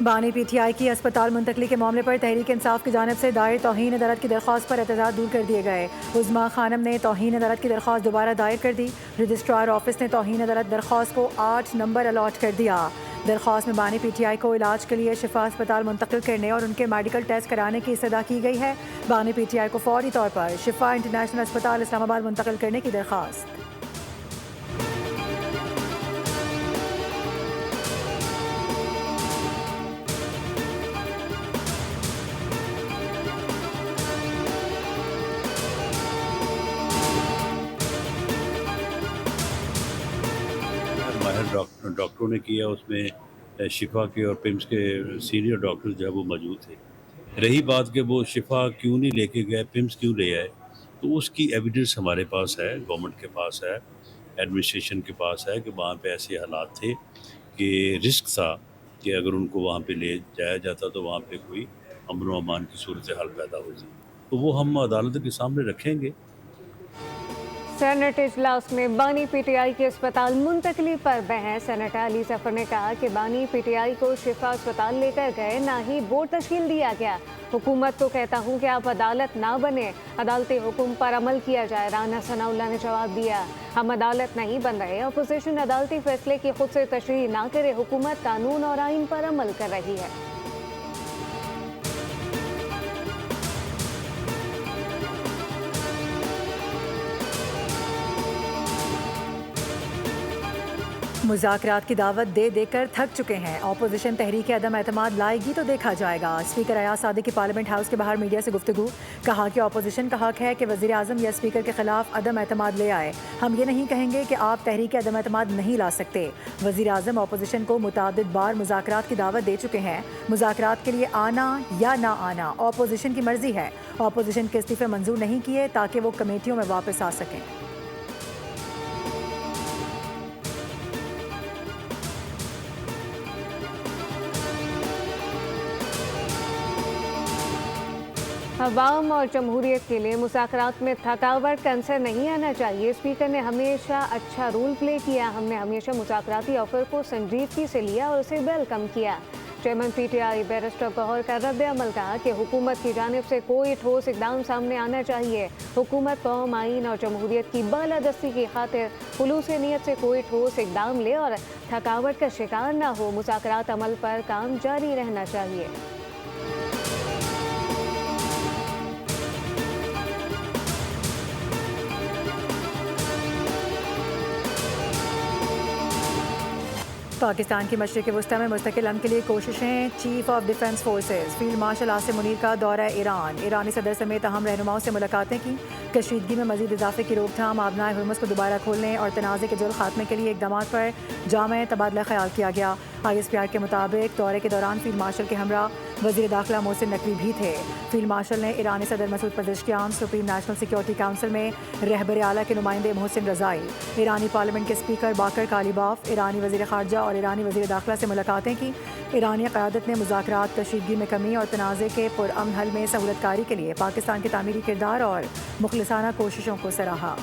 बानी पीटीआई की अस्पताल मुंतकली के मामले पर तहरीक इंसाफ की जानिब से दायर तौहीन अदालत की दरख्वास्त पर एतजाज दूर कर दिए गए। उज़्मा खानम ने तौहीन अदालत की दरख्वास्त दोबारा दायर कर दी। रजिस्ट्रार ऑफिस ने तौहीन अदालत दरख्वास्त को 8 नंबर अलॉट कर दिया। दरख्वास्त में बानी पीटीआई को इलाज के लिए शिफा अस्पताल मुंतकिल करने और उनके मेडिकल टेस्ट कराने की इस्तदा की गई है। बानी पीटीआई को फौरी तौर पर शिफा इंटरनेशनल अस्पताल इस्लामाबाद मुंतकिल करने की दरख्वास्त। माहिर डॉक्टरों ने किया उसमें शिफा के और पिम्स के सीनियर डॉक्टर जो है वो मौजूद थे। रही बात कि वो शिफा क्यों नहीं लेके गए, पिम्स क्यों ले आए, तो उसकी एविडेंस हमारे पास है, गवर्नमेंट के पास है, एडमिनिस्ट्रेशन के पास है कि वहाँ पे ऐसे हालात थे कि रिस्क था कि अगर उनको वहाँ पे ले जाया जाता तो वहाँ पे कोई अमन व अमान की सूरत हाल पैदा होती। तो वो हम अदालत के सामने रखेंगे। सेनेट इजलास में बानी पीटीआई के अस्पताल मुंतकली पर बहस। सेनेटर अली जफर ने कहा कि बानी पीटीआई को शिफा अस्पताल लेकर गए, ना ही बोर्ड तश्कील दिया गया। हुकूमत को कहता हूं कि आप अदालत ना बने, अदालती हुक्म पर अमल किया जाए। राना सनाउल्लाह ने जवाब दिया, हम अदालत नहीं बन रहे, अपोजिशन अदालती फैसले की खुद से तशरीह ना करे, हुकूमत कानून और आइन पर अमल कर रही है। मुज़ाकरात की दावत दे देकर थक चुके हैं। अपोजिशन तहरीक अदम एतमाद लाएगी तो देखा जाएगा। स्पीकर अयाज सादिक की पार्लियामेंट हाउस के बाहर मीडिया से गुफ्तगू। कहा कि अपोजिशन का हक है कि वज़ीर आज़म या स्पीकर के खिलाफ अदम एतमाद ले आए। हम ये नहीं कहेंगे कि आप तहरीक अदम एतमाद नहीं ला सकते। वज़ीर आज़म अपोजिशन को मुतादिद बार मुज़ाकरात की दावत दे चुके हैं। मुज़ाकरात के लिए आना या ना आना अपोजिशन की मर्जी है। अपोजिशन के इस्तीफ़े मंजूर नहीं किए ताकि वो कमेटियों में वापस आ सकें। अवाम और जमहूरियत के लिए मुज़ाकरात में थकावट का अंसर नहीं आना चाहिए। स्पीकर ने हमेशा अच्छा रोल प्ले किया। हमने हमेशा मुज़ाकराती ऑफर को संजीदगी से लिया और उसे वेलकम किया। चेयरमैन पीटीआई बैरिस्टर गौहर का रद्द अमल कहा कि हुकूमत की जानिब से कोई ठोस इकदाम सामने आना चाहिए। हुकूमत कौम, आइन और जमहूरियत की बालादस्ती की खातिर खुलूस नीयत से कोई ठोस इकदाम ले और थकावट का शिकार न हो। मुज़ाकरात अमल पर काम जारी रहना चाहिए। पाकिस्तान की मशरिक़ वस्ता में मुस्तकिल अमन के लिए कोशिशें। Chief of defence forces field marshal Asim Munir का दौरा ईरान। ईरानी सदर समेत अहम रहनुमाओं से मुलाकातें की। कशीदगी में मजीद इजाफे की रोकथाम, आबनाए हुर्मुज़ को दोबारा खोलने और तनाज़े के जल्द खात्मे के लिए इक़दामात पर जामे तबादला ख्याल किया गया। ISPR के मुताबिक दौरे के दौरान फील्ड मार्शल के हमरा वज़ीर दाखिला मोहसिन नकवी भी थे। फील्ड मार्शल ने ईरानी सदर Masoud Pezeshkian, supreme national security council में रहबर आला के नुमाइंदे मोहसिन रज़ाई, ईरानी पार्लियामेंट के स्पीकर बाकर कालीबाफ, ईरानी वज़ीर ख़ारजा और ईरानी वज़ीर दाखिला से मुलाकातें की। ईरानी क़यादत ने मुज़ाकरात, कशीदगी में कमी और तनाज़े के पुरअमन हल में सहूलतकारी के लिए पाकिस्तान के तामीरी किरदार और मुखलिसाना कोशिशों को सराहा।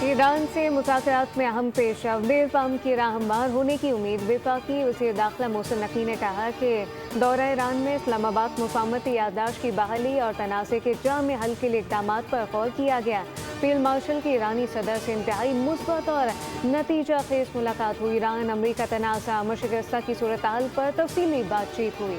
ईरान से मुज़ाकरात में अहम पेशरफ, देरपाम की राह हमवार होने की उम्मीद। वफाकी वज़ीर दाखिला मोहसिन नकवी ने कहा कि दौरा ईरान में इस्लामाबाद मुफाहमती याददाश्त की बहाली और तनाज़े के जामे हल के लिए इक़दामात पर गौर किया गया। फील्ड मार्शल की ईरानी सदर से इंतहाई मुस्बत और नतीजा खेज मुलाकात हुई। ईरान अमरीका तनाज़ा, मशरिक़ वस्ता की सूरत हाल पर तफसीली बातचीत हुई।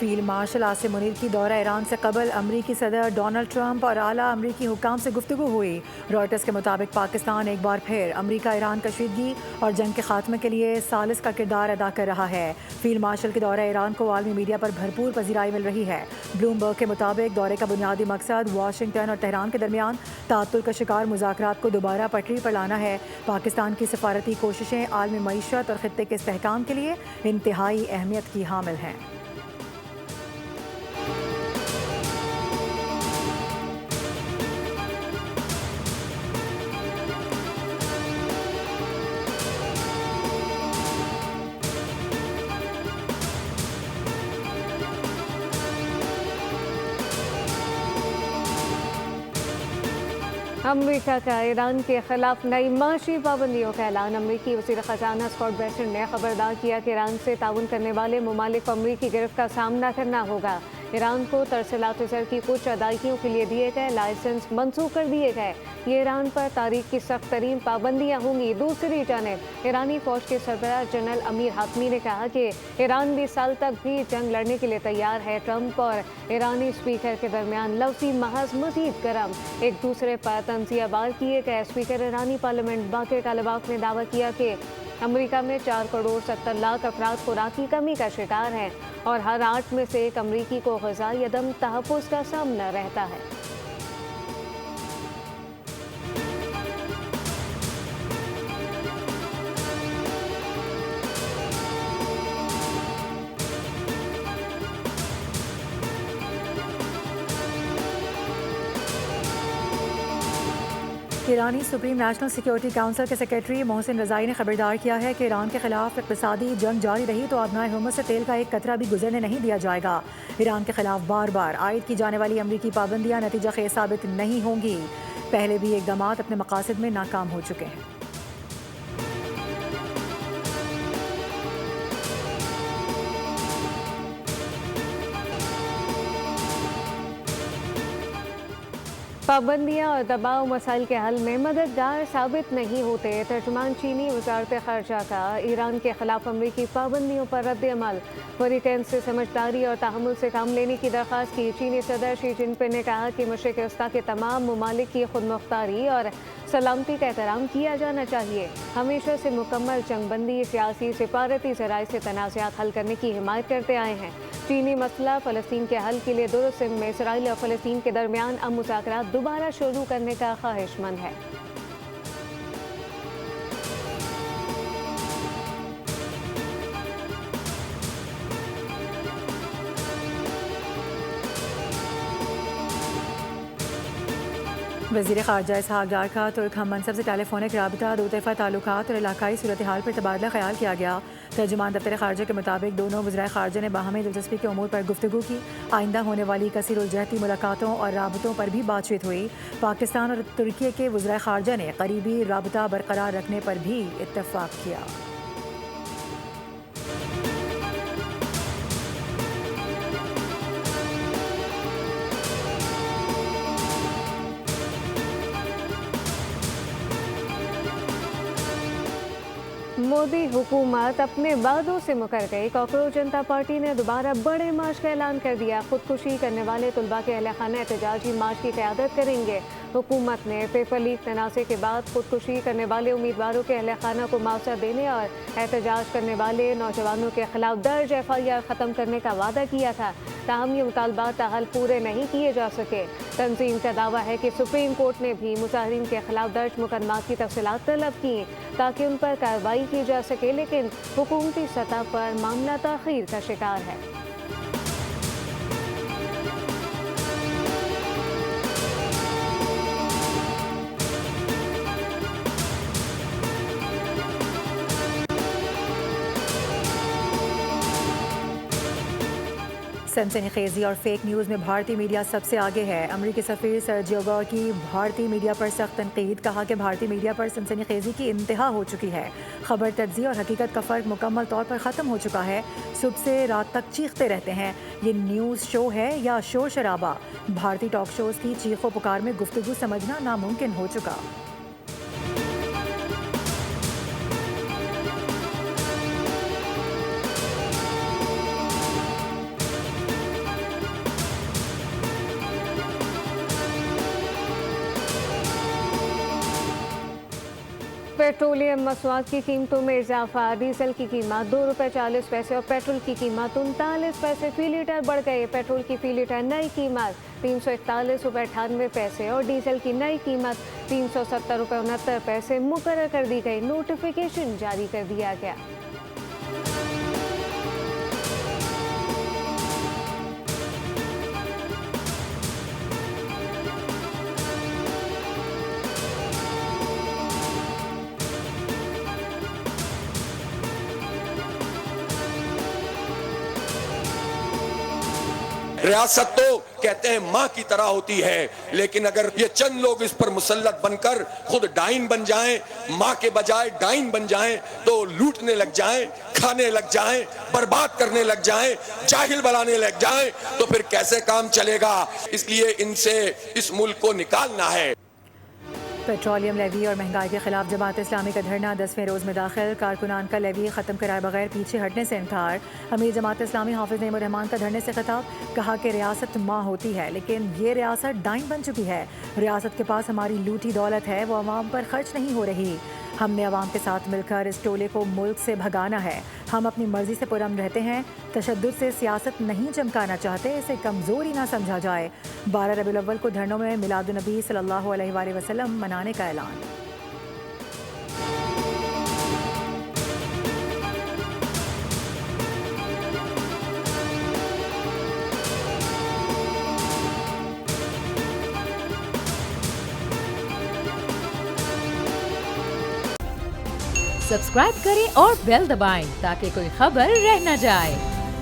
फील्ड मार्शल आसिम मुनीर की दौरा ईरान से कबल अमरीकी सदर डोनाल्ड ट्रंप और आला अमरीकी हुक्काम से गुफ्तगू हुई। रॉयटर्स के मुताबिक पाकिस्तान एक बार फिर अमरीका ईरान कशीदगी और जंग के खात्मे के लिए सालिस का किरदार अदा कर रहा है। फील्ड मार्शल के दौरा ईरान को आलमी मीडिया पर भरपूर पजीराई मिल रही है। ब्लूमबर्ग के मुताबिक दौरे का बुनियादी मकसद वाशिंगटन और तेहरान के दरमियान तातुल का शिकार मुज़ाकरात को दोबारा पटरी पर लाना है। पाकिस्तान की सफारती कोशिशें आलमी मईशत और खित्ते के इस्तेहकाम के लिए इंतहाई अहमियत की हामिल हैं। अमेरिका का ईरान के खिलाफ नई माशी पाबंदियों का ऐलान। अमरीकी वज़ीर ख़ज़ाना स्कॉट बेसेंट ने खबरदार किया कि ईरान से ताउन करने वाले ममालिक को अमरीकी गिरफ्त का सामना करना होगा। ईरान को तरसीलात ज़र की कुछ अदायगियों के लिए दिए गए लाइसेंस मनसूख कर दिए गए। ये ईरान पर तारीख की सख्त तरीन पाबंदियाँ होंगी। दूसरी जानब ईरानी फ़ौज के सरबराह जनरल अमीर हातमी ने कहा कि ईरान 20 साल तक भी जंग लड़ने के लिए तैयार है। ट्रंप और ईरानी स्पीकर के दरमियान लफ्ज़ी महज मज़ीद गर्म, एक दूसरे पर तंज़ियाबार किए गए। स्पीकर ईरानी पार्लियामेंट बाक़िर कालिबाफ ने दावा किया कि अमेरिका में 4 करोड़ 70 लाख अफराद खुराक की कमी का शिकार हैं और हर 8 में से 1 अमरीकी को ग़िज़ाई अदम तहफ़्फ़ुज़ का सामना रहता है। ईरानी सुप्रीम नेशनल सिक्योरिटी काउंसिल के सेक्रेटरी मोहसिन रज़ाई ने खबरदार किया है कि ईरान के खिलाफ इक़्तिसादी जंग जारी रही तो आबनाए हुर्मुज़ से तेल का एक कतरा भी गुजरने नहीं दिया जाएगा। ईरान के खिलाफ बार बार आयद की जाने वाली अमरीकी पाबंदियाँ नतीजा खेज़ साबित नहीं होंगी। पहले भी इक़दामात अपने मकासद में नाकाम हो चुके हैं। पाबंदियाँ और दबाव मसाइल के हल में मददगार साबित नहीं होते। तर्जुमान चीनी वज़ारत ख़ारजा का ईरान के खिलाफ अमरीकी पाबंदियों पर रद्द-ए-अमल। ब्रिटेन से समझदारी और तहम्मुल से काम लेने की दरख्वास्त की। चीनी सदर शी जिनपिंग ने कहा कि मशरिक़ वस्ता के तमाम ममालिक की खुद मुख्तारी और सलामती का एहतराम किया जाना चाहिए। हमेशा से मुकम्मल जंगबंदी, सियासी सिफारती ज़राए से तनाज़ात हल करने की हिमायत करते आए हैं। चीनी मसला फ़लस्तीन के हल के लिए दुरुस्त में इसराइल और फ़लस्तीन के दरमियान अब मुज़ाकरात दोबारा शुरू करने का ख्वाहिशमंद है। वज़ीर ख़ारजा इसहाक़ डार का तुर्क हम मनसब से टेलीफोनिक राबता, दो तरफ़ा ताल्लुकात और इलाकाई सूरत हाल पर तबादला ख्याल किया गया। तर्जुमान दफ्तर ख़ारजा के मुताबिक दोनों वज़राए ख़ारजा ने बाहमी दिलचस्पी के उमूर पर गुफ्तगू की। आइंदा होने वाली कसीरुलजहती मुलाकातों और राबतों पर भी बातचीत हुई। पाकिस्तान और तुर्की के वज़राए ख़ारजा ने करीबी राबता बरकरार रखने पर भी इत्तफ़ाक़ किया। मोदी हुकूमत अपने वादों से मुकर गई। कॉकरोच जनता पार्टी ने दोबारा बड़े मार्च का ऐलान कर दिया। खुदकुशी करने वाले तुलबा के अहले खाना एहतजाजी मार्च की क़यादत करेंगे। हुकूमत ने पेपर लीक तनाज़े के बाद खुदकुशी करने वाले उम्मीदवारों के अहले खाना को मुआवजा देने और एहतजाज करने वाले नौजवानों के खिलाफ दर्ज FIR ख़त्म करने का वादा किया था। ताहम ये मुतालबात ताहल पूरे नहीं किए जा सके। तंजीम का दावा है कि सुप्रीम कोर्ट ने भी मुजाहिरीन के खिलाफ दर्ज मुकदमात की तफसीलात तलब की ताकि उन पर कार्रवाई की जा सके, लेकिन हुकूमती सतह पर मामला ताख़ीर का शिकार है। सनसनीखेज़ी और फेक न्यूज़ में भारतीय मीडिया सबसे आगे है। अमरीकी सफ़ीर सर्जियो गौर की भारतीय मीडिया पर सख्त तनकीद। कहा कि भारतीय मीडिया पर सनसनीखेज़ी की इंतहा हो चुकी है। खबर तज्ज़िया और हकीकत का फ़र्क मुकम्मल तौर पर ख़त्म हो चुका है। सुबह से रात तक चीखते रहते हैं, ये न्यूज़ शो है या शोर शराबा। भारतीय टॉक शोज़ की चीखो पुकार में गुफ्तगू समझना नामुमकिन हो चुका। पेट्रोलियम मसनूआत की कीमतों में इजाफा। डीजल की कीमत ₹2.40 और पेट्रोल की कीमत 39 पैसे फी लीटर बढ़ गई। पेट्रोल की फी लीटर नई कीमत ₹341.98 और डीजल की नई कीमत ₹370.69 मुकर्रर कर दी गई। नोटिफिकेशन जारी कर दिया गया। रियासत तो कहते हैं माँ की तरह होती है, लेकिन अगर ये चंद लोग इस पर मुसल्लत बनकर खुद डाइन बन जाएं, माँ के बजाय डाइन बन जाएं, तो लूटने लग जाएं, खाने लग जाएं, बर्बाद करने लग जाएं, जाहिल बनाने लग जाएं, तो फिर कैसे काम चलेगा। इसलिए इनसे इस मुल्क को निकालना है। पेट्रोलियम लेवी और महंगाई के खिलाफ जमात इस्लामी का धरना 10वें रोज में दाखिल। कारकुनान का लेवी खत्म कराए बगैर पीछे हटने से इनकार। अमीर जमात इस्लामी हाफिज नईमुर रहमान का धरने से खिताब। कहा कि रियासत माँ होती है, लेकिन ये रियासत डाइन बन चुकी है। रियासत के पास हमारी लूटी दौलत है, वो अवाम पर खर्च नहीं हो रही। हमने अवाम के साथ मिलकर इस टोले को मुल्क से भगाना है। हम अपनी मर्जी से पुरअमन रहते हैं, तशद्दुद से सियासत नहीं चमकाना चाहते, इसे कमज़ोरी ना समझा जाए। 12 रबीउल अव्वल को धरनों में मिलादुन नबी सल्लल्लाहु अलैहि वसल्लम मनाने का ऐलान। सब्सक्राइब करें और बेल दबाएं ताकि कोई खबर रह न जाए।